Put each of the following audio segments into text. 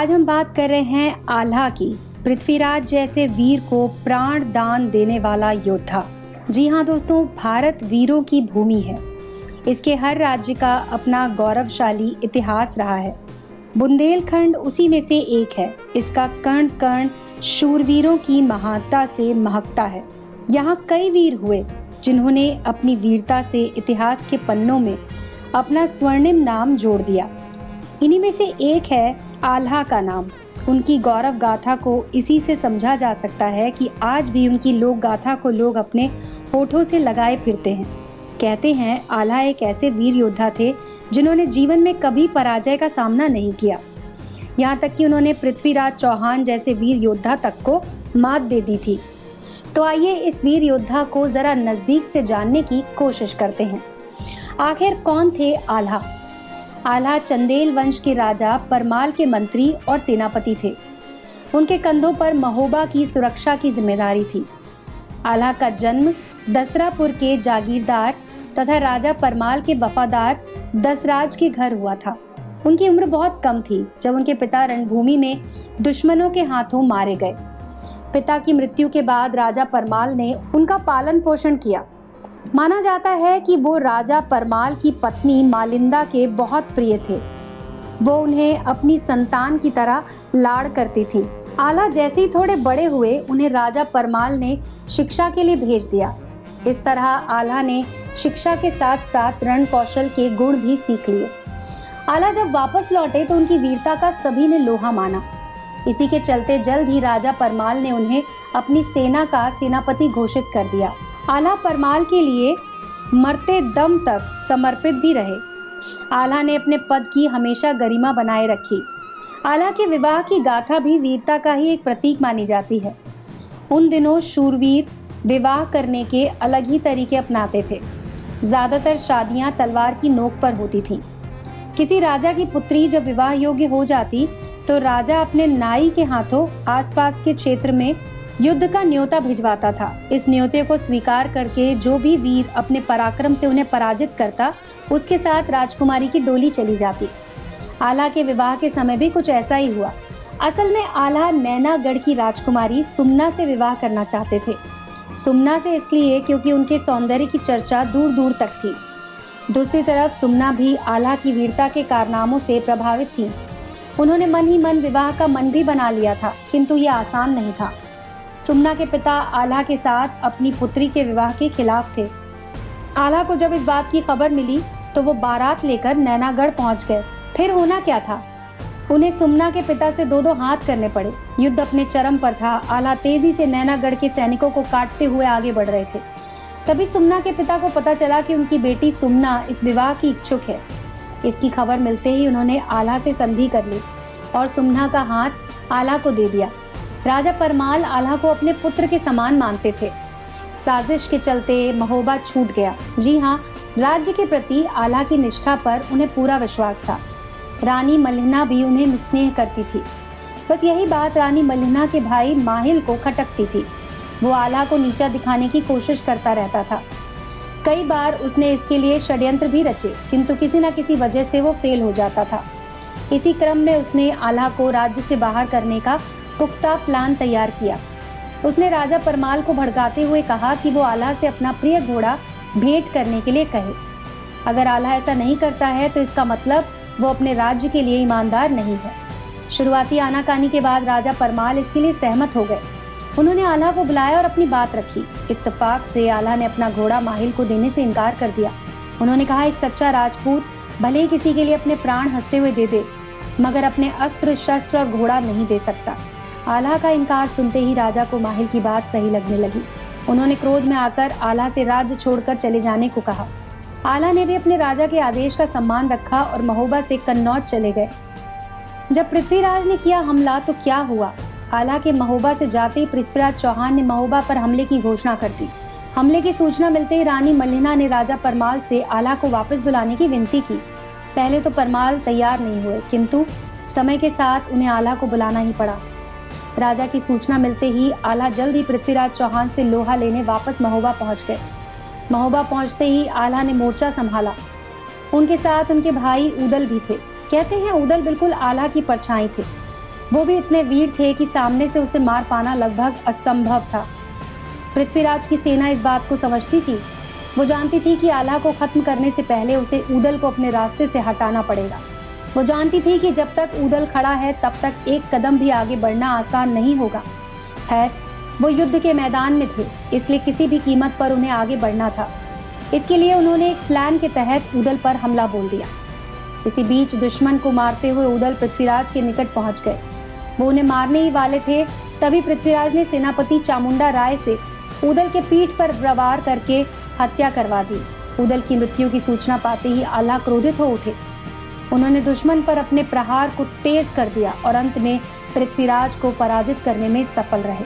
आज हम बात कर रहे हैं आल्हा की, पृथ्वीराज जैसे वीर को प्राण दान देने वाला योद्धा। जी हाँ दोस्तों, भारत वीरों की भूमि है। इसके हर राज्य का अपना गौरवशाली इतिहास रहा है। बुंदेलखंड उसी में से एक है। इसका कण कण शूरवीरों की महानता से महकता है। यहाँ कई वीर हुए जिन्होंने अपनी वीरता से इतिहास के पन्नों में अपना स्वर्णिम नाम जोड़ दिया। इन्हीं में से एक है आल्हा का नाम। उनकी गौरव गाथा को इसी से समझा जा सकता है कि आज भी उनकी लोक गाथा को लोग अपने होठों से लगाए फिरते हैं। कहते हैं आल्हा एक ऐसे वीर योद्धा थे जिन्होंने जीवन में कभी पराजय का सामना नहीं किया। यहाँ तक कि उन्होंने पृथ्वीराज चौहान जैसे वीर योद्धा तक को मात दे दी थी। तो आइए इस वीर योद्धा को जरा नजदीक से जानने की कोशिश करते हैं। आखिर कौन थे आल्हा? आल्हा चंदेल वंश के राजा परमाल के मंत्री और सेनापति थे। उनके कंधों पर महोबा की सुरक्षा की जिम्मेदारी थी। आल्हा का जन्म दसरापुर के जागीरदार तथा राजा परमाल के वफादार दसराज के घर हुआ था। उनकी उम्र बहुत कम थी जब उनके पिता रणभूमि में दुश्मनों के हाथों मारे गए। पिता की मृत्यु के बाद राजा परमाल ने उनका पालन पोषण किया। माना जाता है कि वो राजा परमाल की पत्नी मालिंदा के बहुत प्रिय थे। वो उन्हें अपनी संतान की तरह लाड़ करती थी। आल्हा जैसे ही थोड़े बड़े हुए उन्हें राजा परमाल ने शिक्षा के लिए भेज दिया। इस तरह आल्हा ने शिक्षा के साथ साथ रण कौशल के गुण भी सीख लिए। आल्हा जब वापस लौटे तो उनकी वीरता का सभी ने लोहा माना। इसी के चलते जल्द ही राजा परमाल ने उन्हें अपनी सेना का सेनापति घोषित कर दिया। आल्हा परमाल के लिए मरते दम तक समर्पित भी रहे। आल्हा ने अपने पद की हमेशा गरिमा बनाए रखी। आल्हा के विवाह की गाथा भी वीरता का ही एक प्रतीक मानी जाती है। उन दिनों शूरवीर विवाह करने के अलग ही तरीके अपनाते थे। ज्यादातर शादियां तलवार की नोक पर होती थीं। किसी राजा की पुत्री जब विवाह योग्य हो जाती तो राजा अपने नाई के हाथों आसपास के क्षेत्र में युद्ध का न्योता भिजवाता था। इस न्योते को स्वीकार करके जो भी वीर अपने पराक्रम से उन्हें पराजित करता, उसके साथ राजकुमारी की डोली चली जाती। आल्हा के विवाह के समय भी कुछ ऐसा ही हुआ। असल में आल्हा नैनागढ़ की राजकुमारी सुमना से विवाह करना चाहते थे। सुमना से इसलिए क्योंकि उनके सौंदर्य की चर्चा दूर दूर तक थी। दूसरी तरफ सुमना भी आल्हा की वीरता के कारनामों से प्रभावित थी। उन्होंने मन ही मन विवाह का मन भी बना लिया था, किंतु यह आसान नहीं था। सुमना के पिता आल्हा के साथ अपनी पुत्री के विवाह के खिलाफ थे। आल्हा को जब इस बात की खबर मिली तो वो बारात लेकर नैनागढ़ पहुंच गए। फिर होना क्या था? उन्हें सुमना के पिता से दो हाथ करने पड़े। युद्ध अपने चरम पर था। आल्हा तेजी से नैनागढ़ के सैनिकों को काटते हुए आगे बढ़ रहे थे। तभी सुमना के पिता को पता चला कि उनकी बेटी सुमना इस विवाह की इच्छुक है। इसकी खबर मिलते ही उन्होंने आल्हा से संधि कर ली और सुमना का हाथ आल्हा को दे दिया। राजा परमाल आल्हा को अपने पुत्र के समान मानते थे। साजिश के चलते महोबा छूट गया। जी हाँ, राज्य के प्रति आल्हा की निष्ठा पर उन्हें पूरा विश्वास था। रानी मलिना भी उन्हें स्नेह करती थी। बस यही बात रानी मलिना के भाई माहिल को खटकती थी। वो आल्हा को नीचा दिखाने की कोशिश करता रहता था। कई बार उसने इसके लिए षड्यंत्र भी रचे, किंतु किसी न किसी वजह से वो फेल हो जाता था। इसी क्रम में उसने आल्हा को राज्य से बाहर करने का पुख्ता प्लान तैयार किया। उसने राजा परमाल को भड़काते हुए कहा कि वो आल्हा से अपना प्रिय घोड़ा भेंट करने के लिए कहे। अगर आल्हा ऐसा नहीं करता है तो इसका मतलब वो अपने राज्य के लिए ईमानदार नहीं है। शुरुआती आनाकानी के बाद राजा परमाल इसके लिए सहमत हो गए। उन्होंने आल्हा को बुलाया और अपनी बात रखी। इत्तेफाक से आल्हा ने अपना घोड़ा माहिल को देने से इनकार कर दिया। उन्होंने कहा, एक सच्चा राजपूत भले ही किसी के लिए अपने प्राण हंसते हुए दे दे, मगर अपने अस्त्र शस्त्र और घोड़ा नहीं दे सकता। आल्हा का इनकार सुनते ही राजा को माहिल की बात सही लगने लगी। उन्होंने क्रोध में आकर आल्हा से राज्य छोड़कर चले जाने को कहा। आल्हा ने भी अपने राजा के आदेश का सम्मान रखा और महोबा से कन्नौज चले गए। जब पृथ्वीराज ने किया हमला तो क्या हुआ? आल्हा के महोबा से जाते ही पृथ्वीराज चौहान ने महोबा पर हमले की घोषणा कर दी। हमले की सूचना मिलते ही रानी मलिना ने राजा परमाल से आल्हा को वापस बुलाने की विनती की। पहले तो परमाल तैयार नहीं हुए, किंतु समय के साथ उन्हें आल्हा को बुलाना ही पड़ा। राजा की सूचना मिलते ही आल्हा जल्द ही पृथ्वीराज चौहान से लोहा लेने वापस महोबा पहुंच गए। महोबा पहुंचते ही आल्हा ने मोर्चा संभाला। उनके साथ उनके भाई उदल भी थे। कहते हैं उदल बिल्कुल आल्हा की परछाई थे। वो भी इतने वीर थे कि सामने से उसे मार पाना लगभग असंभव था। पृथ्वीराज की सेना इस बात को समझती थी। वो जानती थी कि आल्हा को खत्म करने से पहले उसे ऊदल को अपने रास्ते से हटाना पड़ेगा। वो जानती थी कि जब तक ऊदल खड़ा है तब तक एक कदम भी आगे बढ़ना आसान नहीं होगा। खैर, वो युद्ध के मैदान में थे, इसलिए किसी भी कीमत पर उन्हें आगे बढ़ना था। इसके लिए उन्होंने एक प्लान के तहत ऊदल पर हमला बोल दिया। इसी बीच दुश्मन को मारते हुए ऊदल पृथ्वीराज के निकट पहुंच गए। वो उन्हें मारने ही वाले थे, तभी पृथ्वीराज ने सेनापति चामुंडा राय से ऊदल के पीठ पर प्रहार करके हत्या करवा दी। ऊदल की मृत्यु की सूचना पाते ही आल्हा क्रोधित हो उठे। उन्होंने दुश्मन पर अपने प्रहार को तेज कर दिया और अंत में पृथ्वीराज को पराजित करने में सफल रहे।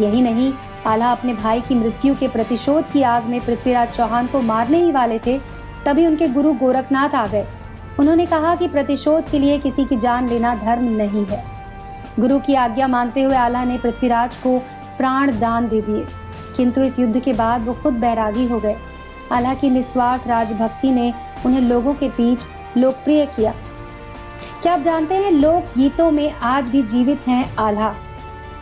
यही नहीं, आल्हा अपने भाई की मृत्यु के प्रतिशोध की आग में पृथ्वीराज चौहान को मारने ही वाले थे, तभी उनके गुरु गोरखनाथ आ गए। उन्होंने कहा कि प्रतिशोध के लिए किसी की जान लेना धर्म नहीं है। गुरु की आज्ञा मानते हुए आल्हा ने पृथ्वीराज को प्राण दान दे दिए, किंतु इस युद्ध के बाद वो खुद बैरागी हो गए। आल्हा की निस्वार्थ राजभक्ति ने उन्हें लोगों के बीच लोकप्रिय किया। क्या आप जानते हैं, लोक गीतों में आज भी जीवित हैं आल्हा।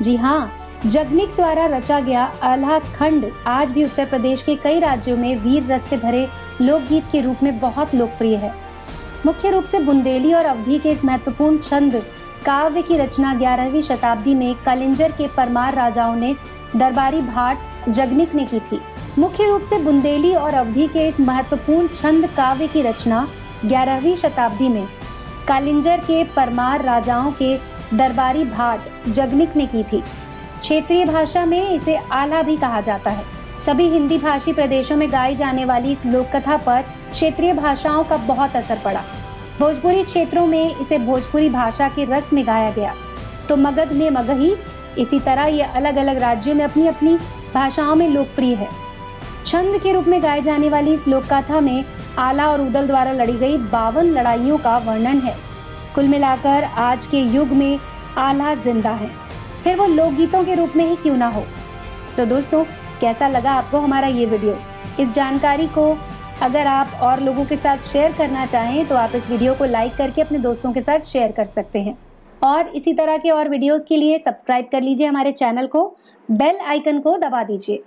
जी हाँ, जगनिक द्वारा रचा गया आल्हा खंड आज भी उत्तर प्रदेश के कई राज्यों में वीर रस से भरे लोकगीत के रूप में बहुत लोकप्रिय है। मुख्य रूप से बुंदेली और अवधी के इस महत्वपूर्ण छंद काव्य की रचना 11वीं शताब्दी में कलिंजर के परमार राजाओं ने दरबारी भाट जगनिक ने की थी। मुख्य रूप से बुंदेली और अवधी के इस महत्वपूर्ण छंद काव्य की रचना 11वीं शताब्दी में कालिंजर के परमार राजाओं के दरबारी भाट जगनिक ने की थी। क्षेत्रीय भाषा में इसे आल्हा भी कहा जाता है। सभी हिंदी भाषी प्रदेशों में गाई जाने वाली इस लोक कथा पर क्षेत्रीय भाषाओं का बहुत असर पड़ा। भोजपुरी क्षेत्रों में इसे भोजपुरी भाषा के रस में गाया गया, तो मगध में मगही। इसी तरह ये अलग अलग राज्यों में अपनी अपनी भाषाओं में लोकप्रिय है। छंद के रूप में गाई जाने वाली इस लोक कथा में आल्हा और ऊदल द्वारा लड़ी गई 52 लड़ाइयों का वर्णन है। कुल मिलाकर आज के युग में आल्हा जिंदा है, फिर वो लोकगीतों के रूप में ही क्यों ना हो। तो दोस्तों, कैसा लगा आपको हमारा ये वीडियो? इस जानकारी को अगर आप और लोगों के साथ शेयर करना चाहें तो आप इस वीडियो को लाइक करके अपने दोस्तों के साथ शेयर कर सकते हैं। और इसी तरह के और वीडियोस के लिए सब्सक्राइब कर लीजिए हमारे चैनल को, बेल आइकन को दबा दीजिए।